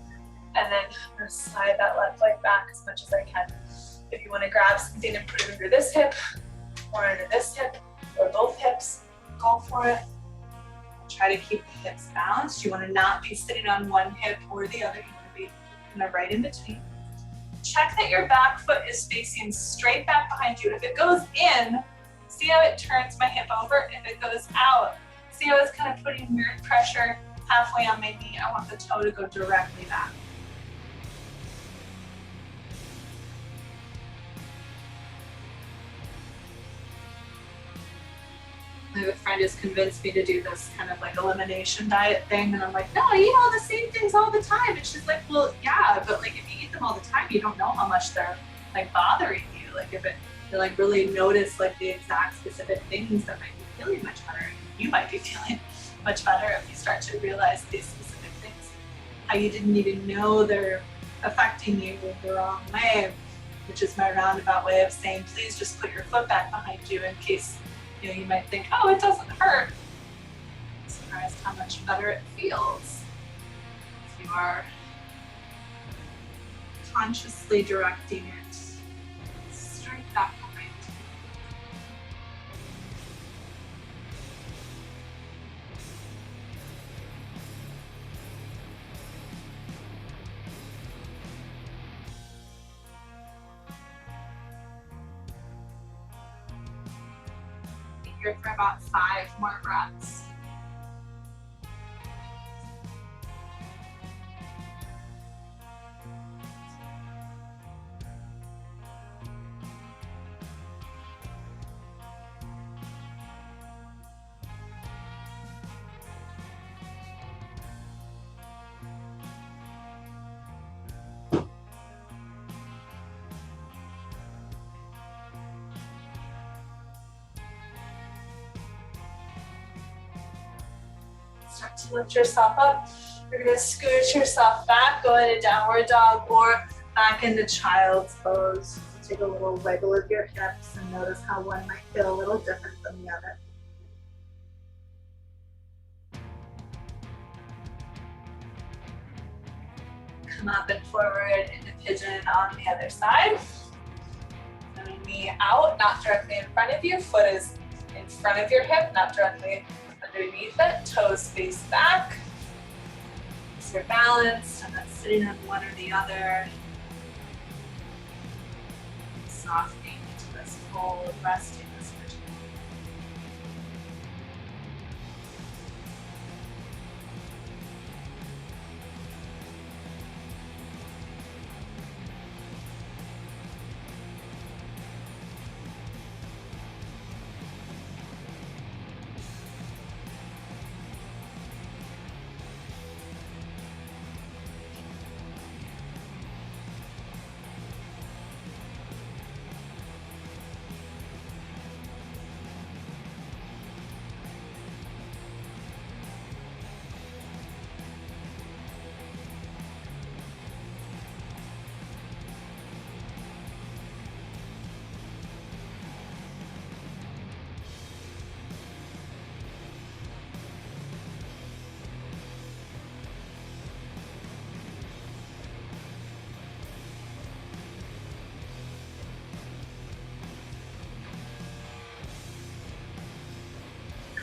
And then I'm going to slide that left leg back as much as I can. If you want to grab something and put it under this hip, or under this hip, or both hips, go for it. Try to keep the hips balanced. You want to not be sitting on one hip or the other. You want to be kind of right in between. Check that your back foot is facing straight back behind you. If it goes in, see how it turns my hip over. If it goes out, see how it's kind of putting weird pressure halfway on my knee. I want the toe to go directly back. I have a friend who's convinced me to do this kind of like elimination diet thing, and I'm like, no, I eat all the same things all the time. And she's like, well, yeah, but like if you eat them all the time, you don't know how much they're like bothering you. Like if you like really notice like the exact specific things that might be feeling much better. You might be feeling much better if you start to realize these specific things, how you didn't even know they're affecting you the wrong way, which is my roundabout way of saying, please just put your foot back behind you in case you might think, oh, it doesn't hurt. I'm surprised how much better it feels. you are consciously directing it straight back behind. Be here for about 5 more breaths. Start to lift yourself up. You're going to scooch yourself back, go into downward dog or back into child's pose. Take a little wiggle of your hips and notice how one might feel a little different than the other. Come up and forward into pigeon on the other side. And knee out, not directly in front of you. Foot is in front of your hip, not directly underneath it. Toes face back. So you're balanced. I'm not sitting on one or the other. Softening into this fold, resting this pigeon.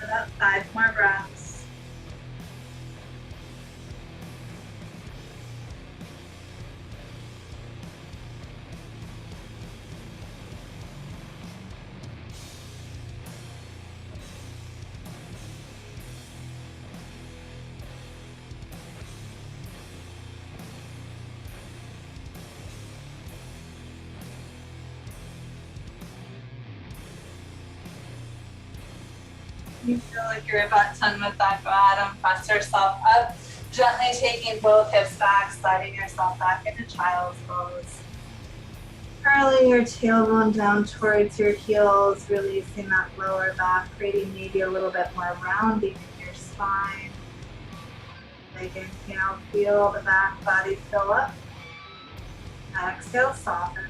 About 5 more breaths. You feel like you're about done with that, go ahead and press yourself up. Gently taking both hips back, sliding yourself back into child's pose. Curling your tailbone down towards your heels, releasing that lower back, creating maybe a little bit more rounding in your spine. Big inhale, feel the back body fill up. Exhale, soften.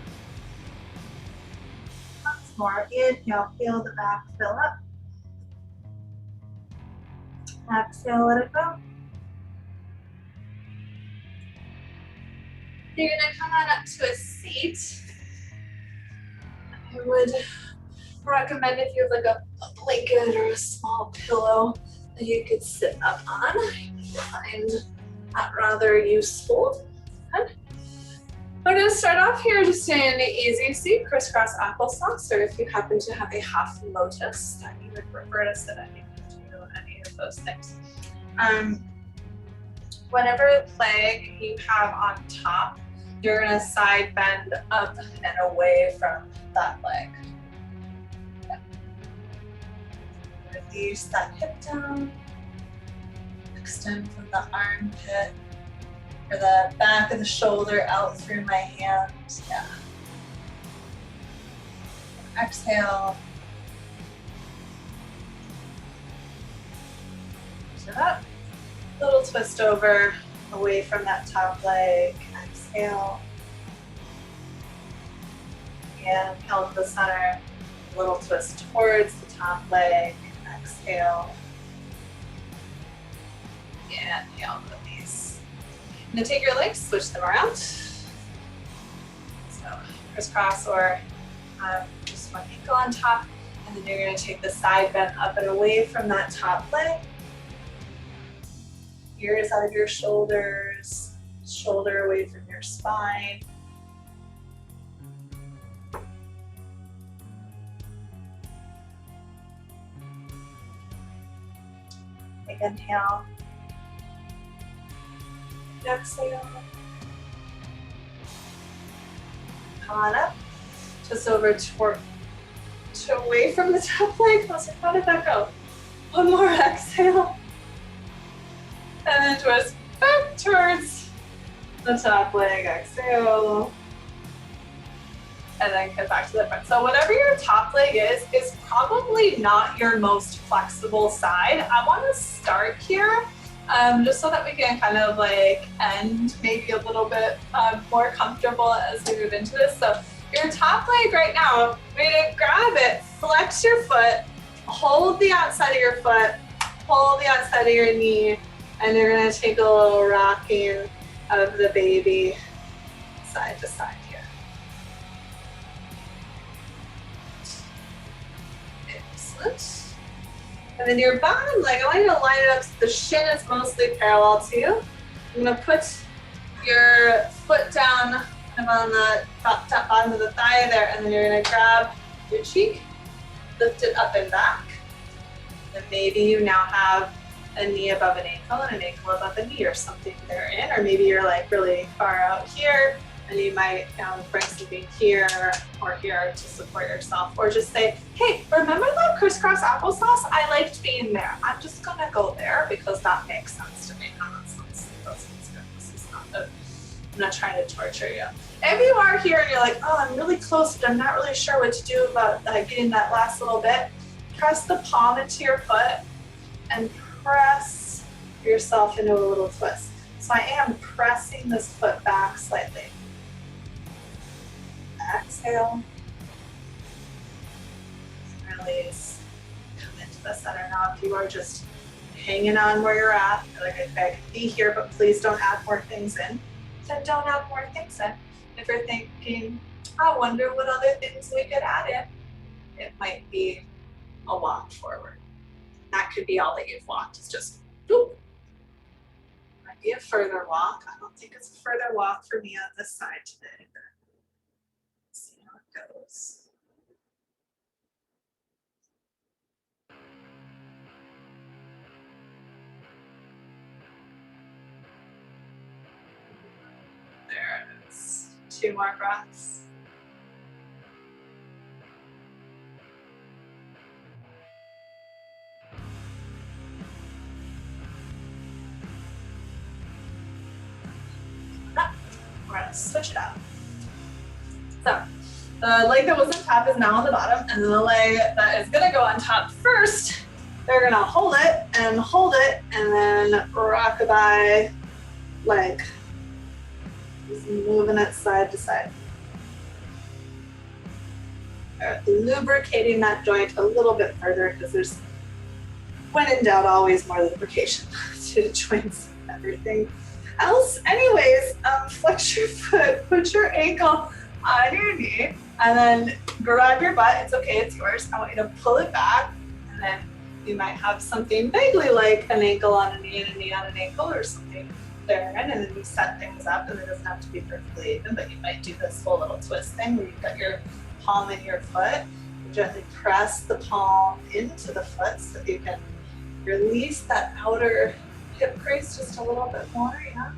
Once more, inhale, feel the back fill up. Exhale, let it go. You're going to come on up to a seat. I would recommend if you have like a blanket or a small pillow that you could sit up on. I find that rather useful. Okay. We're going to start off here just in an easy seat, crisscross applesauce, or if you happen to have a half lotus that you would prefer to sit at, you can do any of those things. Whatever leg you have on top, you're going to side bend up and away from that leg. Okay. Release that hip down. Extend from the armpit or the back of the shoulder out through my hands. Yeah. Exhale. Sit up. Little twist over, away from that top leg. Exhale. And inhale to the center. Little twist towards the top leg. Exhale. And inhale, release. And then take your legs, switch them around. So crisscross or just one ankle on top. And then you're going to take the side bend up and away from that top leg. Ears out of your shoulders, shoulder away from your spine. Big inhale. Exhale. Come on up. Just over toward away from the top leg. I was like, how did that go? One more exhale. And then twist back towards the top leg. Exhale. And then get back to the front. So whatever your top leg is probably not your most flexible side. I want to start here just so that we can kind of like end maybe a little bit more comfortable as we move into this. So your top leg right now, we're gonna grab it, flex your foot, hold the outside of your foot, hold the outside of your knee, and you're gonna take a little rocking of the baby side to side here. Excellent. And then your bottom leg, I want you to line it up so the shin is mostly parallel to you. I'm gonna put your foot down kind of on the top bottom of the thigh there, and then you're gonna grab your cheek, lift it up and back. And maybe you now have a knee above an ankle and an ankle above a knee or something therein, or maybe you're like really far out here and you might bring something here or here to support yourself, or just say, hey, remember that crisscross applesauce? I liked being there. I'm just gonna go there because that makes sense to me. No, that sounds good. This is not good. I'm not trying to torture you. If you are here and you're like, oh, I'm really close, but I'm not really sure what to do about getting that last little bit, press the palm into your foot and press yourself into a little twist. So I am pressing this foot back slightly. Exhale. Release. Come into the center now. If you are just hanging on where you're at, you're like, okay, I can be here, but please don't add more things in. Then don't add more things in. If you're thinking, I wonder what other things we could add in, it might be a walk forward. That could be all that you've walked. It's just, boop. Might be a further walk. I don't think it's a further walk for me on this side today. Let's see how it goes. There it is. 2 more breaths. We're going to switch it out. So the leg that was on top is now on the bottom, and then the leg that is going to go on top first, they're going to hold it, and then rockabye leg. Just moving it side to side. Lubricating that joint a little bit further because there's, when in doubt, always more lubrication to the joints and everything else. Anyways, flex your foot, put your ankle on your knee, and then grab your butt. It's okay, it's yours. I want you to pull it back, and then you might have something vaguely like an ankle on a knee and a knee on an ankle or something there, and then you set things up, and it doesn't have to be perfectly even, but you might do this whole little twist thing where you've got your palm in your foot. You gently press the palm into the foot so that you can release that outer hip crease just a little bit more, yeah.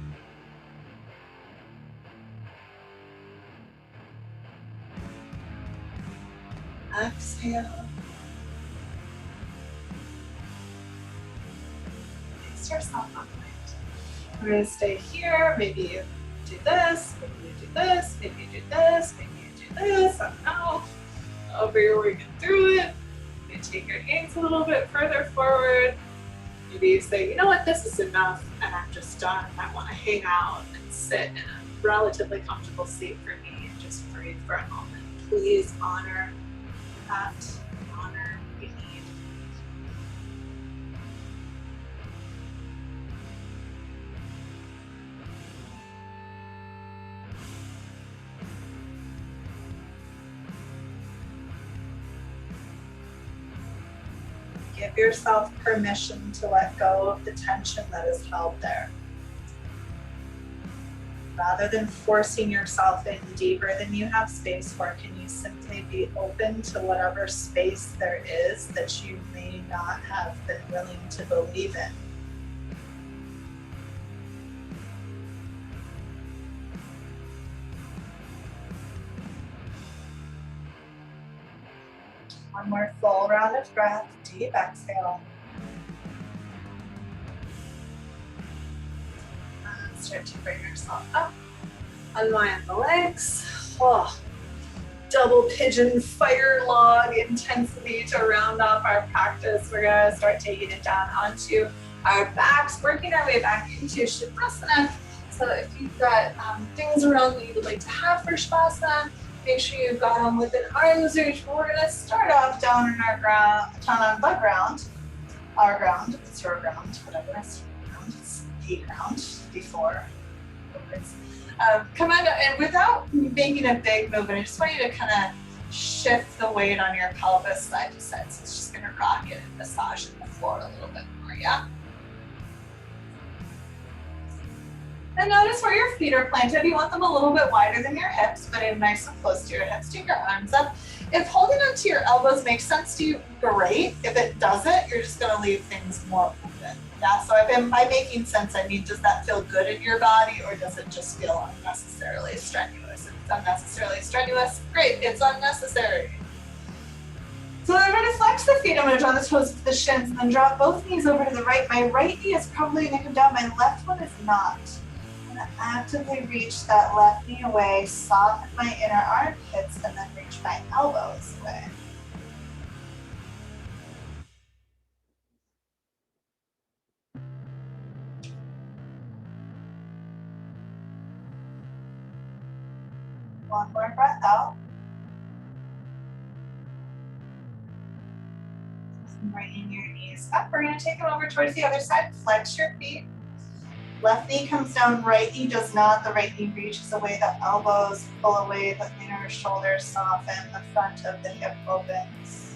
Exhale. Fix yourself up. We're going to stay here. Maybe you do this, maybe you do this, maybe you do this, maybe you do this. I don't know. However you're working through it. You take your hands a little bit further forward. Maybe you say, you know what, this is enough and I'm just done. I want to hang out and sit in a relatively comfortable seat for me and just breathe for a moment. Please honor that, honor what you need. Give yourself permission to let go of the tension that is held there. Rather than forcing yourself in deeper than you have space for, can you simply be open to whatever space there is that you may not have been willing to believe in? One more full round of breath, deep exhale. And start to bring yourself up. Unwind the legs. Oh, double pigeon fire log intensity to round off our practice. We're gonna start taking it down onto our backs, working our way back into Shavasana. So if you've got things around that you would like to have for Shavasana, make sure you've got them within arm's reach. We're gonna start off down in our ground, down on the ground, our ground, if it's your ground, whatever, it's your ground, it's the ground before. Come on, and without making a big movement, I just want you to kind of shift the weight on your pelvis side to side. So it's just gonna rock it and massage the floor a little bit more, yeah? And notice where your feet are planted. You want them a little bit wider than your hips, but in nice and close to your hips. Take your arms up. If holding onto your elbows makes sense to you, great. If it doesn't, you're just gonna leave things more open. Yeah, so by making sense, I mean, does that feel good in your body or does it just feel unnecessarily strenuous? If it's unnecessarily strenuous, great, it's unnecessary. So I'm going to flex the feet. I'm going to draw the toes to the shins and then drop both knees over to the right. My right knee is probably going to come down. My left one is not. I'm going to actively reach that left knee away, soften my inner armpits, and then reach my elbows away. One more breath out. Bringing your knees up. We're going to take them over towards the other side. Flex your feet. Left knee comes down, right knee does not. The right knee reaches away, the elbows pull away, the inner shoulders soften, the front of the hip opens.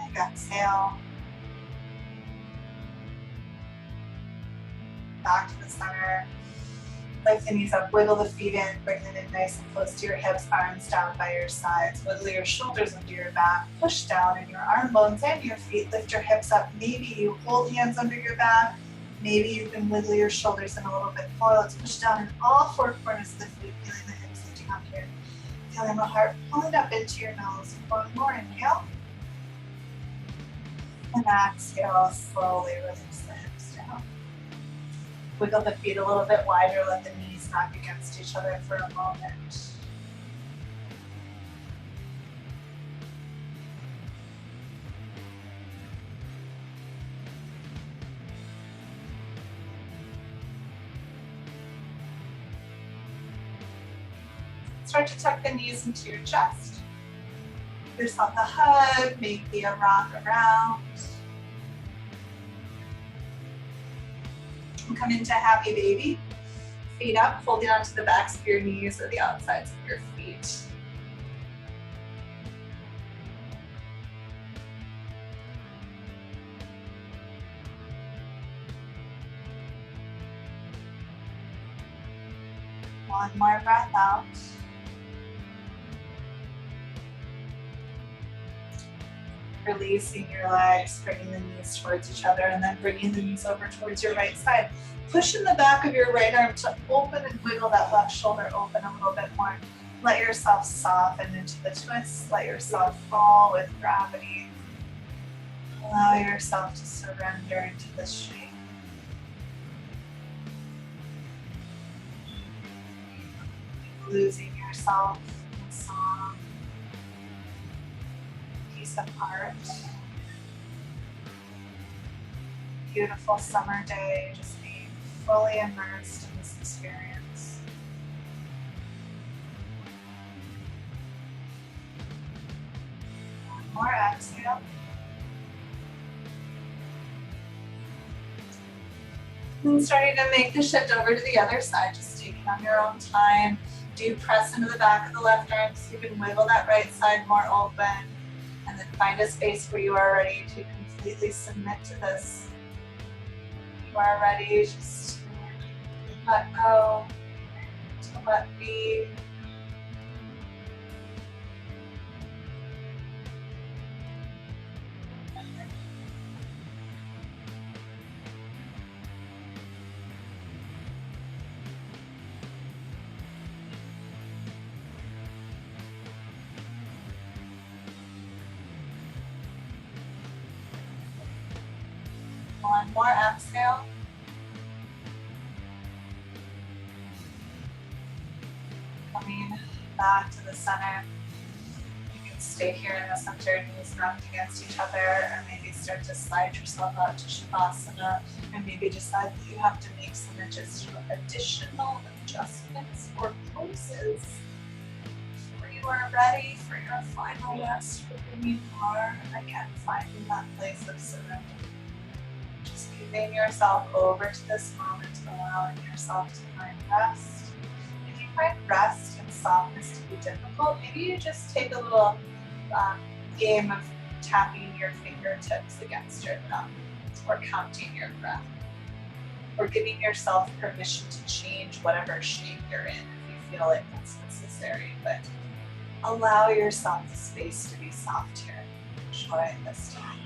And exhale. Back to the center. Lift the knees up, wiggle the feet in, bring them in nice and close to your hips, arms down by your sides. Wiggle your shoulders under your back, push down in your arm bones and your feet, lift your hips up. Maybe you hold hands under your back. Maybe you can wiggle your shoulders in a little bit more. Let's push down in all four corners of the feet, feeling the hips lifting up here. Feeling the heart pulling up into your nose. One more inhale. And exhale, slowly release the hips down. Wiggle the feet a little bit wider, let the knees knock against each other for a moment. Start to tuck the knees into your chest. Give yourself a hug, maybe a rock around. Come into happy baby. Feet up, folding onto the backs of your knees or the outsides of your feet. One more breath out. Releasing your legs, bringing the knees towards each other, and then bringing the knees over towards your right side. Pushing the back of your right arm to open and wiggle that left shoulder open a little bit more. Let yourself soften into the twist. Let yourself fall with gravity. Allow yourself to surrender into this shape. Losing yourself in song. Piece of art. Beautiful summer day, just being fully immersed in this experience. One more exhale. And starting to make the shift over to the other side, just take it on your own time. Do press into the back of the left arm so you can wiggle that right side more open. And then find a space where you are ready to completely submit to this. You are ready just to let go, to let be. One more exhale. Coming back to the center. You can stay here in the center, knees knocked against each other, or maybe start to slide yourself out to Shavasana, and maybe decide that you have to make some additional adjustments or poses. Where you are ready for your final rest, where you are, again, finding that place of surrender. Just giving yourself over to this moment, allowing yourself to find rest. If you find rest and softness to be difficult, maybe you just take a little game of tapping your fingertips against your thumb, or counting your breath, or giving yourself permission to change whatever shape you're in if you feel like that's necessary. But allow yourself the space to be soft here. Enjoy this time.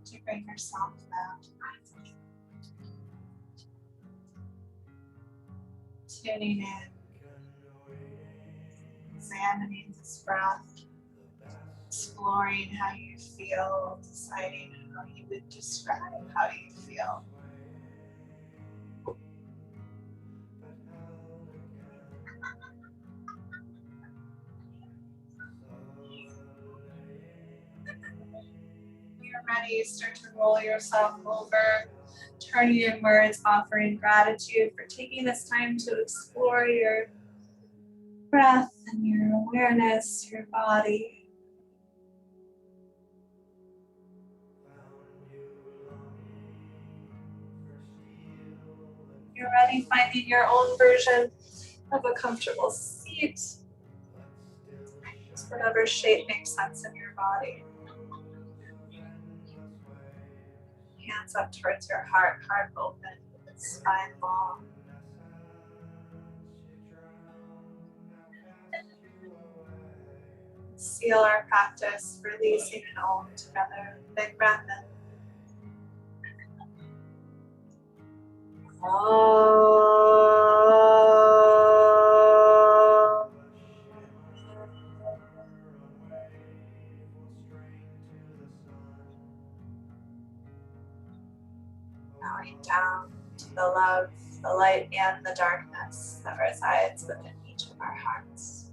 To bring yourself back. Tuning in, examining this breath, exploring how you feel, deciding how you would describe how you feel. When you're ready, start to roll yourself over, turning inwards, offering gratitude for taking this time to explore your breath and your awareness, your body. You're ready, finding your own version of a comfortable seat. Whatever shape makes sense in your body. Hands up towards your heart, heart open, spine long. Seal our practice, releasing and om together. Big breath in. Bowing down to the love, the light, and the darkness that resides within each of our hearts.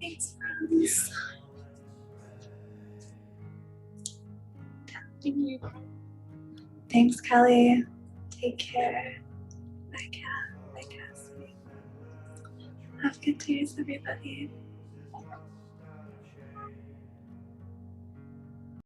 Thanks, friends. Thank you. Thanks, Kelly. Take care. Bye, Kat. Bye, Cassie. Have good days, everybody.